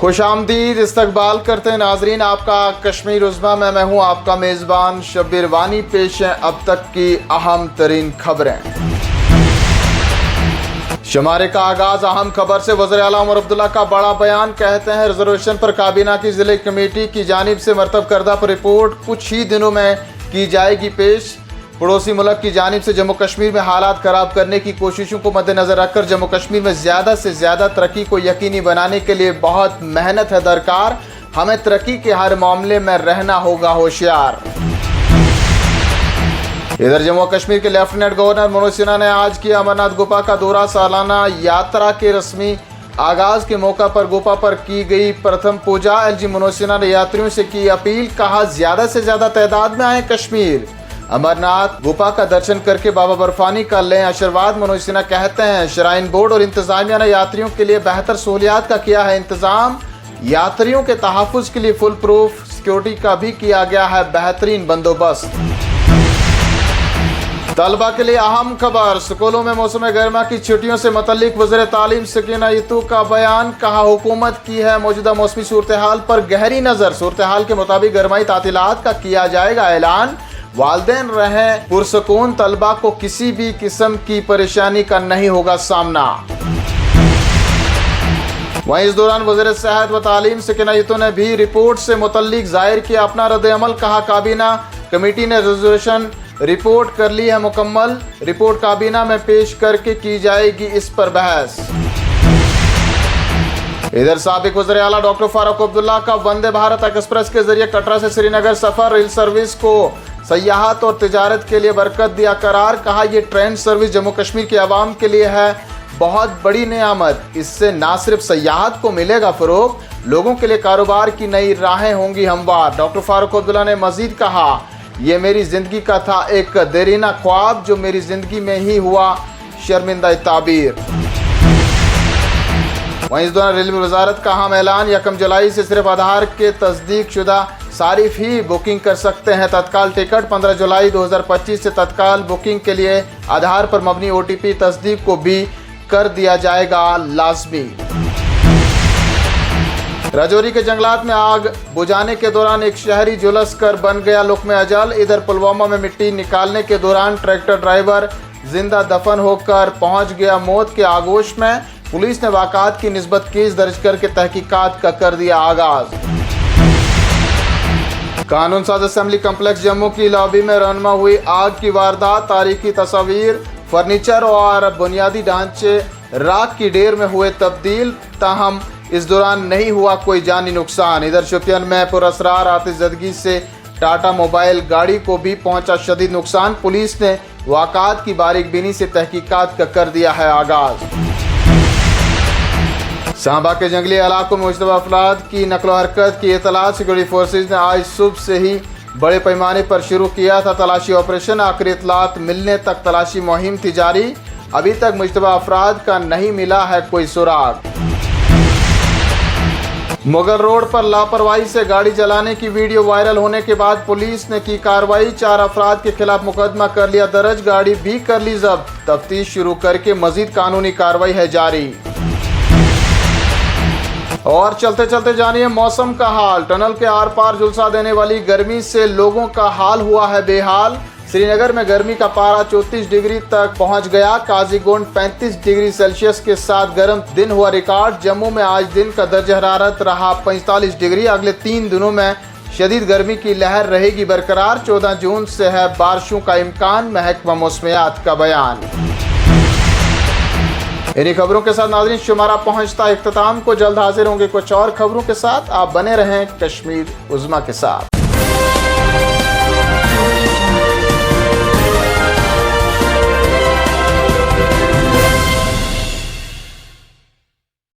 खुशामदीद इस्तकबाल करते हैं नाजरीन आपका कश्मीर उज़्मा में। मैं हूं आपका मेज़बान शब्बीर वानी। पेश हैं अब तक की अहम तरीन खबरें। शुमारे का आगाज अहम खबर से। वज़ीर आला उमर अब्दुल्ला का बड़ा बयान। कहते हैं रिजर्वेशन पर काबीना की ज़िले कमेटी की जानिब से मरतब करदा पर रिपोर्ट कुछ ही दिनों में की जाएगी पेश। पड़ोसी मुल्क की जानिब से जम्मू कश्मीर में हालात ख़राब करने की कोशिशों को मद्देनज़र रखकर जम्मू कश्मीर में ज़्यादा से ज़्यादा तरक्की को यकीनी बनाने के लिए बहुत मेहनत है दरकार। हमें तरक्की के हर मामले में रहना होगा होशियार। इधर जम्मू कश्मीर के लेफ्टिनेंट गवर्नर मनोज सिन्हा ने आज किया अमरनाथ गुफा का दौरा। सालाना यात्रा के रस्मी आगाज के मौका पर गुफा पर की गई प्रथम पूजा। एलजी मनोज सिन्हा ने यात्रियों से की अपील, कहा ज़्यादा से ज़्यादा तादाद में आए कश्मीर, अमरनाथ गुफा का दर्शन करके बाबा बर्फानी का लें आशीर्वाद। मनोज सिन्हा कहते हैं श्राइन बोर्ड और इंतजामिया ने यात्रियों के लिए बेहतर सहूलियात का किया है इंतजाम। यात्रियों के तहफ़्फ़ुज़ के लिए फुल प्रूफ सिक्योरिटी का भी किया गया है बेहतरीन बंदोबस्त। तलबा के लिए अहम खबर। स्कूलों में मौसम गर्मा की छुट्टियों से मुतल्लिक वज़ीर तालीम सकीना यतू का बयान। कहा हुकूमत की है मौजूदा मौसमी सूरत हाल पर गहरी नज़र। सूरत हाल के मुताबिक गर्माई तातीलात का किया जाएगा ऐलान। वालिदैन रहें पुरसकून, तलबा को किसी भी किस्म की परेशानी का नहीं होगा सामना। वहीं इस दौरान वज़ीर सेहत व तालीम सकीना यतू ने भी रिपोर्ट से मुतल्लिक जाहिर किया अपना रद्द-ए-अमल। कहा काबीना कमेटी ने रिजर्वेशन रिपोर्ट कर ली है मुकम्मल। रिपोर्ट काबीना में पेश करके की जाएगी इस पर बहस। इधर साबिक वज़ीर आला डॉक्टर फारूक अब्दुल्ला का वंदे भारत एक्सप्रेस के जरिए कटरा से श्रीनगर सफर। रेल सर्विस को सयाहत और तिजारत के लिए बरकत दिया करार। कहा यह ट्रेन सर्विस जम्मू कश्मीर के अवाम के लिए है बहुत बड़ी नेयामत। इससे न सिर्फ सयाहत को मिलेगा फ़रोग़, लोगों के लिए कारोबार की नई राहें होंगी हमवार। डॉक्टर फारूक अब्दुल्ला ने मजीद कहा यह मेरी ज़िंदगी का था एक देरीना ख्वाब जो मेरी ज़िंदगी में ही हुआ शर्मिंदा ताबीर। वहीं इस दौरान रेलवे वजारत का अहम ऐलान। 1 जुलाई से सिर्फ आधार के तस्दीक शुदा सारिफ ही बुकिंग कर सकते हैं तत्काल टिकट। 15 जुलाई 2025 से तत्काल बुकिंग के लिए आधार पर मबनी OTP तस्दीक को भी कर दिया जाएगा लाजमी। राजौरी के जंगलात में आग बुझाने के दौरान एक शहरी झुलस कर बन गया लुक़्मे अजल। इधर पुलवामा में मिट्टी निकालने के दौरान ट्रैक्टर ड्राइवर जिंदा दफन होकर पहुंच गया मौत के आगोश में। पुलिस ने वाक़ात की निस्बत केस दर्ज करके तहकीकात का कर दिया आगाज। कानून साज असेंबली कम्प्लेक्स जम्मू की लॉबी में रनमा हुई आग की वारदात। तारीखी तस्वीर, फर्नीचर और बुनियादी ढांचे राख की ढेर में हुए तब्दील। ताहम इस दौरान नहीं हुआ कोई जानी नुकसान। इधर शोपियान में पुरअसरार आतिशज़दगी से टाटा मोबाइल गाड़ी को भी पहुंचा शदीद नुकसान। पुलिस ने वाक़ात की बारीकबीनी से तहकीकात का कर दिया है आगाज। सांबा के जंगली इलाकों में मुश्तबा अफराद की नकलो हरकत की इतलात सिक्योरिटी फोर्सेज ने आज सुबह से ही बड़े पैमाने पर शुरू किया था तलाशी ऑपरेशन। आखिरी इतलात मिलने तक तलाशी मुहिम थी जारी। अभी तक मुश्तबा अफराद का नहीं मिला है कोई सुराग। मुगल रोड पर लापरवाही से गाड़ी चलाने की वीडियो वायरल होने के बाद पुलिस ने की कार्रवाई। 4 अफराद के खिलाफ मुकदमा कर लिया दर्ज, गाड़ी भी कर ली जब्त। तफ्तीश शुरू करके मजीद कानूनी कार्रवाई है जारी। और चलते चलते जानिए मौसम का हाल। टनल के आर पार झुलसा देने वाली गर्मी से लोगों का हाल हुआ है बेहाल। श्रीनगर में गर्मी का पारा 34 डिग्री तक पहुंच गया। काजीगुंड 35 डिग्री सेल्सियस के साथ गर्म दिन हुआ रिकॉर्ड। जम्मू में आज दिन का दर्ज हरारत रहा 45 डिग्री। अगले 3 दिनों में शदीद गर्मी की लहर रहेगी बरकरार। 14 जून से है बारिशों का इम्कान, महकमा मौसमियात का बयान। इन्हीं खबरों के साथ नाज़रीन शुमारा पहुंचता इख्तिताम को। जल्द हाजिर होंगे कुछ और खबरों के साथ। आप बने रहें कश्मीर उज़्मा के साथ।